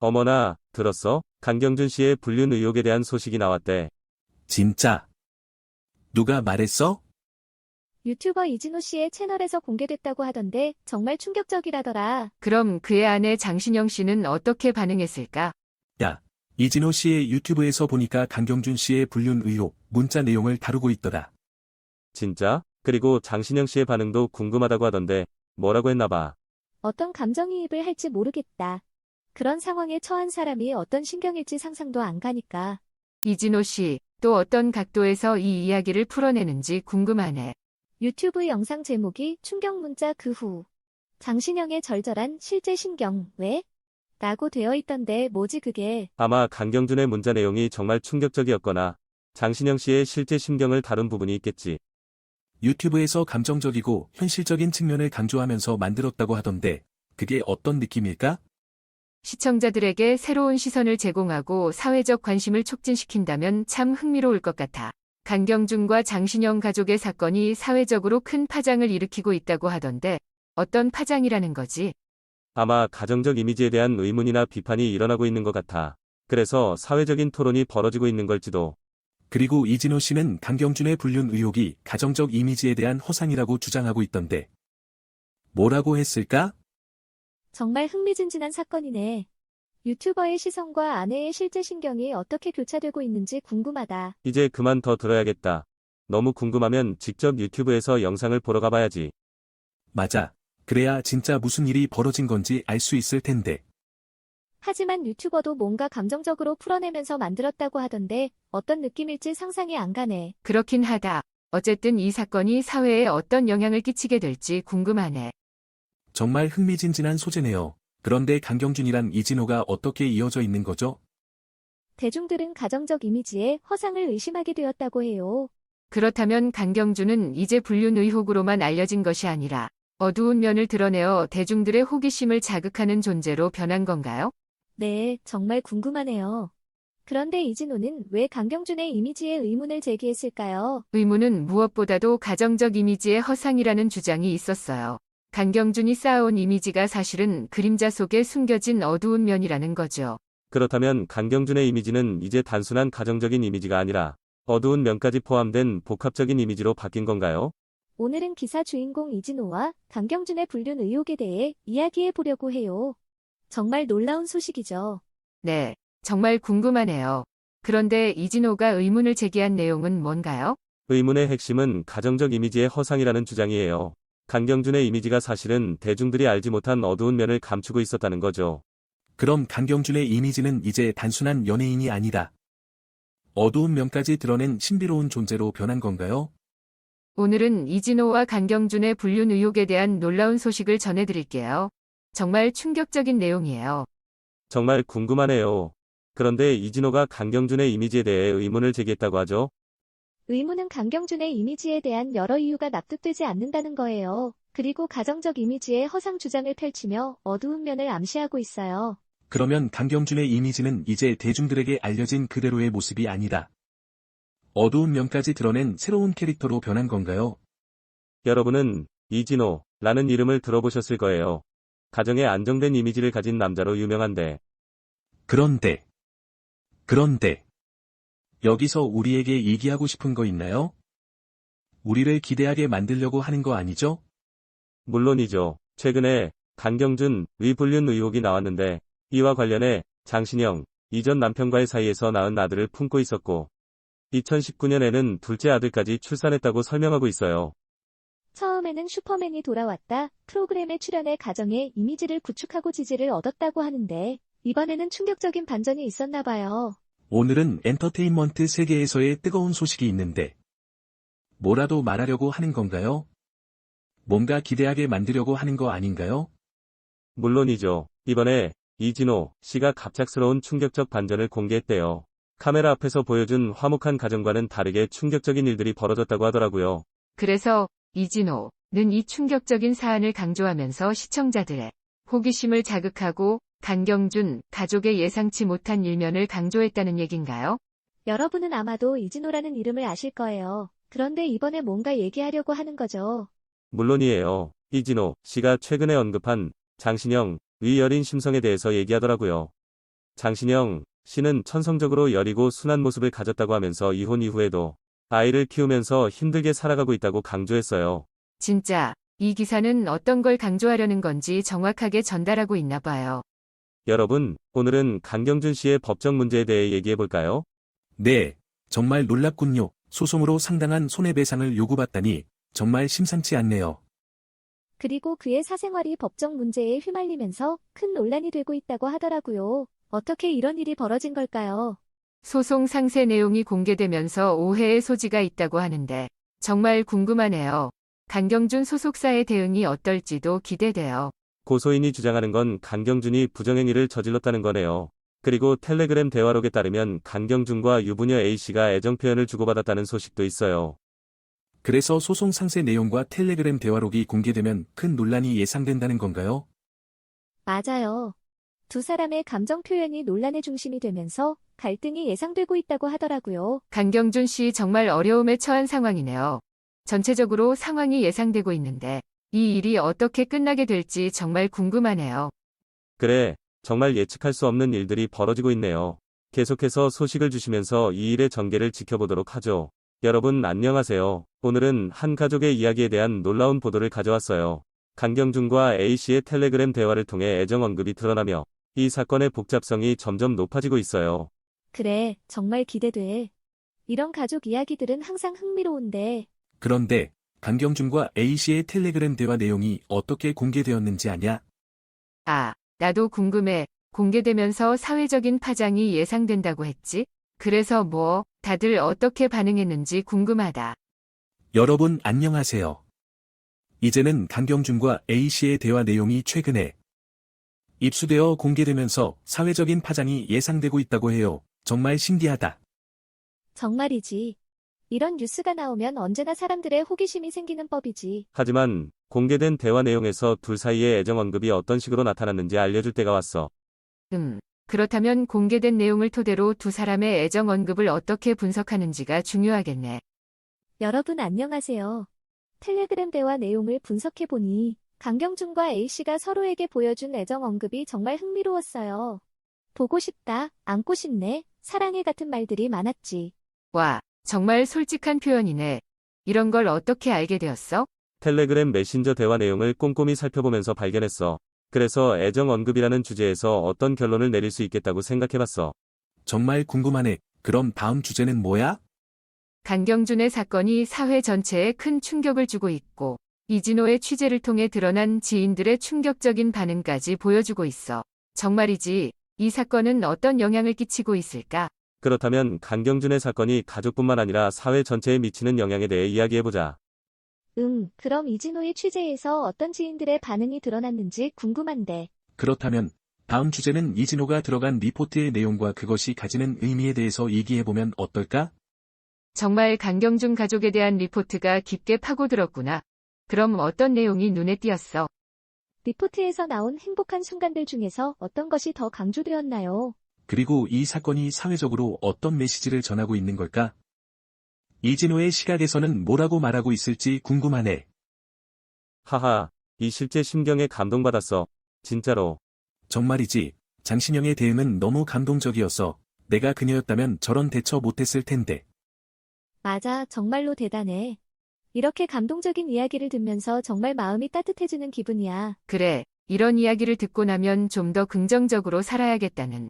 어머나, 들었어? 강경준 씨의 불륜 의혹에 대한 소식이 나왔대. 진짜? 누가 말했어? 유튜버 이진호 씨의 채널에서 공개됐다고 하던데 정말 충격적이라더라. 그럼 그의 아내 장신영 씨는 어떻게 반응했을까? 야, 이진호 씨의 유튜브에서 보니까 강경준 씨의 불륜 의혹, 문자 내용을 다루고 있더라. 진짜? 그리고 장신영 씨의 반응도 궁금하다고 하던데, 뭐라고 했나 봐. 어떤 감정이입을 할지 모르겠다. 그런 상황에 처한 사람이 어떤 신경일지 상상도 안 가니까. 이진호 씨, 또 어떤 각도에서 이 이야기를 풀어내는지 궁금하네. 유튜브 영상 제목이 충격 문자 그 후. 장신영의 절절한 실제 신경, 왜? 라고 되어 있던데 뭐지 그게. 아마 강경준의 문자 내용이 정말 충격적이었거나, 장신영 씨의 실제 심경을 다룬 부분이 있겠지. 유튜브에서 감정적이고 현실적인 측면을 강조하면서 만들었다고 하던데, 그게 어떤 느낌일까? 시청자들에게 새로운 시선을 제공하고 사회적 관심을 촉진시킨다면 참 흥미로울 것 같아. 강경준과 장신영 가족의 사건이 사회적으로 큰 파장을 일으키고 있다고 하던데 어떤 파장이라는 거지? 아마 가정적 이미지에 대한 의문이나 비판이 일어나고 있는 것 같아. 그래서 사회적인 토론이 벌어지고 있는 걸지도. 그리고 이진호 씨는 강경준의 불륜 의혹이 가정적 이미지에 대한 허상이라고 주장하고 있던데. 뭐라고 했을까? 정말 흥미진진한 사건이네. 유튜버의 시선과 아내의 실제 신경이 어떻게 교차되고 있는지 궁금하다. 이제 그만 더 들어야겠다. 너무 궁금하면 직접 유튜브에서 영상을 보러 가봐야지. 맞아. 그래야 진짜 무슨 일이 벌어진 건지 알 수 있을 텐데. 하지만 유튜버도 뭔가 감정적으로 풀어내면서 만들었다고 하던데 어떤 느낌일지 상상이 안 가네. 그렇긴 하다. 어쨌든 이 사건이 사회에 어떤 영향을 끼치게 될지 궁금하네. 정말 흥미진진한 소재네요. 그런데 강경준이란 이진호가 어떻게 이어져 있는 거죠? 대중들은 가정적 이미지에 허상을 의심하게 되었다고 해요. 그렇다면 강경준은 이제 불륜 의혹으로만 알려진 것이 아니라 어두운 면을 드러내어 대중들의 호기심을 자극하는 존재로 변한 건가요? 네, 정말 궁금하네요. 그런데 이진호는 왜 강경준의 이미지에 의문을 제기했을까요? 의문은 무엇보다도 가정적 이미지의 허상이라는 주장이 있었어요. 강경준이 쌓아온 이미지가 사실은 그림자 속에 숨겨진 어두운 면이라는 거죠. 그렇다면 강경준의 이미지는 이제 단순한 가정적인 이미지가 아니라 어두운 면까지 포함된 복합적인 이미지로 바뀐 건가요? 오늘은 기사 주인공 이진호와 강경준의 불륜 의혹에 대해 이야기해 보려고 해요. 정말 놀라운 소식이죠. 네, 정말 궁금하네요. 그런데 이진호가 의문을 제기한 내용은 뭔가요? 의문의 핵심은 가정적 이미지의 허상이라는 주장이에요. 강경준의 이미지가 사실은 대중들이 알지 못한 어두운 면을 감추고 있었다는 거죠. 그럼 강경준의 이미지는 이제 단순한 연예인이 아니다. 어두운 면까지 드러낸 신비로운 존재로 변한 건가요? 오늘은 이진호와 강경준의 불륜 의혹에 대한 놀라운 소식을 전해드릴게요. 정말 충격적인 내용이에요. 정말 궁금하네요. 그런데 이진호가 강경준의 이미지에 대해 의문을 제기했다고 하죠. 의문은 강경준의 이미지에 대한 여러 이유가 납득되지 않는다는 거예요. 그리고 가정적 이미지의 허상 주장을 펼치며 어두운 면을 암시하고 있어요. 그러면 강경준의 이미지는 이제 대중들에게 알려진 그대로의 모습이 아니다. 어두운 면까지 드러낸 새로운 캐릭터로 변한 건가요? 여러분은 이진호라는 이름을 들어보셨을 거예요. 가정에 안정된 이미지를 가진 남자로 유명한데, 그런데, 여기서 우리에게 얘기하고 싶은 거 있나요? 우리를 기대하게 만들려고 하는 거 아니죠? 물론이죠. 최근에 강경준 불륜 의혹이 나왔는데, 이와 관련해 장신영 이전 남편과의 사이에서 낳은 아들을 품고 있었고, 2019년에는 둘째 아들까지 출산했다고 설명하고 있어요. 처음에는 슈퍼맨이 돌아왔다 프로그램에 출연해 가정의 이미지를 구축하고 지지를 얻었다고 하는데 이번에는 충격적인 반전이 있었나 봐요. 오늘은 엔터테인먼트 세계에서의 뜨거운 소식이 있는데, 뭐라도 말하려고 하는 건가요? 뭔가 기대하게 만들려고 하는 거 아닌가요? 물론이죠. 이번에 이진호 씨가 갑작스러운 충격적 반전을 공개했대요. 카메라 앞에서 보여준 화목한 가정과는 다르게 충격적인 일들이 벌어졌다고 하더라고요. 그래서 이진호는 이 충격적인 사안을 강조하면서 시청자들의 호기심을 자극하고 강경준 가족의 예상치 못한 일면을 강조했다는 얘긴가요? 여러분은 아마도 이진호라는 이름을 아실 거예요. 그런데 이번에 뭔가 얘기하려고 하는 거죠. 물론이에요. 이진호 씨가 최근에 언급한 장신영 여린 심성에 대해서 얘기하더라고요. 장신영 씨는 천성적으로 여리고 순한 모습을 가졌다고 하면서 이혼 이후에도 아이를 키우면서 힘들게 살아가고 있다고 강조했어요. 진짜 이 기사는 어떤 걸 강조하려는 건지 정확하게 전달하고 있나 봐요. 여러분, 오늘은 강경준 씨의 법적 문제에 대해 얘기해 볼까요? 네, 정말 놀랍군요. 소송으로 상당한 손해배상을 요구받다니 정말 심상치 않네요. 그리고 그의 사생활이 법적 문제에 휘말리면서 큰 논란이 되고 있다고 하더라고요. 어떻게 이런 일이 벌어진 걸까요? 소송 상세 내용이 공개되면서 오해의 소지가 있다고 하는데 정말 궁금하네요. 강경준 소속사의 대응이 어떨지도 기대돼요. 고소인이 주장하는 건 강경준이 부정행위를 저질렀다는 거네요. 그리고 텔레그램 대화록에 따르면 강경준과 유부녀 A씨가 애정 표현을 주고받았다는 소식도 있어요. 그래서 소송 상세 내용과 텔레그램 대화록이 공개되면 큰 논란이 예상된다는 건가요? 맞아요. 두 사람의 감정 표현이 논란의 중심이 되면서 갈등이 예상되고 있다고 하더라고요. 강경준 씨 정말 어려움에 처한 상황이네요. 전체적으로 상황이 예상되고 있는데 이 일이 어떻게 끝나게 될지 정말 궁금하네요. 그래, 정말 예측할 수 없는 일들이 벌어지고 있네요. 계속해서 소식을 주시면서 이 일의 전개를 지켜보도록 하죠. 여러분 안녕하세요. 오늘은 한 가족의 이야기에 대한 놀라운 보도를 가져왔어요. 강경준과 A씨의 텔레그램 대화를 통해 애정 언급이 드러나며 이 사건의 복잡성이 점점 높아지고 있어요. 그래, 정말 기대돼. 이런 가족 이야기들은 항상 흥미로운데, 그런데 강경준과 A씨의 텔레그램 대화 내용이 어떻게 공개되었는지 아냐? 아, 나도 궁금해. 공개되면서 사회적인 파장이 예상된다고 했지? 그래서 뭐, 다들 어떻게 반응했는지 궁금하다. 여러분 안녕하세요. 이제는 강경준과 A씨의 대화 내용이 최근에 입수되어 공개되면서 사회적인 파장이 예상되고 있다고 해요. 정말 신기하다. 정말이지. 이런 뉴스가 나오면 언제나 사람들의 호기심이 생기는 법이지. 하지만 공개된 대화 내용에서 둘 사이의 애정 언급이 어떤 식으로 나타났는지 알려줄 때가 왔어. 그렇다면 공개된 내용을 토대로 두 사람의 애정 언급을 어떻게 분석하는지가 중요하겠네. 여러분 안녕하세요. 텔레그램 대화 내용을 분석해보니 강경준과 A씨가 서로에게 보여준 애정 언급이 정말 흥미로웠어요. 보고 싶다, 안고 싶네, 사랑해 같은 말들이 많았지. 와, 정말 솔직한 표현이네. 이런 걸 어떻게 알게 되었어? 텔레그램 메신저 대화 내용을 꼼꼼히 살펴보면서 발견했어. 그래서 애정 언급이라는 주제에서 어떤 결론을 내릴 수 있겠다고 생각해봤어. 정말 궁금하네. 그럼 다음 주제는 뭐야? 강경준의 사건이 사회 전체에 큰 충격을 주고 있고, 이진호의 취재를 통해 드러난 지인들의 충격적인 반응까지 보여주고 있어. 정말이지, 이 사건은 어떤 영향을 끼치고 있을까? 그렇다면 강경준의 사건이 가족뿐만 아니라 사회 전체에 미치는 영향에 대해 이야기해보자. 그럼 이진호의 취재에서 어떤 지인들의 반응이 드러났는지 궁금한데. 그렇다면 다음 주제는 이진호가 들어간 리포트의 내용과 그것이 가지는 의미에 대해서 얘기해보면 어떨까? 정말 강경준 가족에 대한 리포트가 깊게 파고들었구나. 그럼 어떤 내용이 눈에 띄었어? 리포트에서 나온 행복한 순간들 중에서 어떤 것이 더 강조되었나요? 그리고 이 사건이 사회적으로 어떤 메시지를 전하고 있는 걸까? 이진호의 시각에서는 뭐라고 말하고 있을지 궁금하네. 하하, 이 실제 심경에 감동받았어. 진짜로. 정말이지, 장신영의 대응은 너무 감동적이었어. 내가 그녀였다면 저런 대처 못했을 텐데. 맞아, 정말로 대단해. 이렇게 감동적인 이야기를 듣면서 정말 마음이 따뜻해지는 기분이야. 그래, 이런 이야기를 듣고 나면 좀 더 긍정적으로 살아야겠다는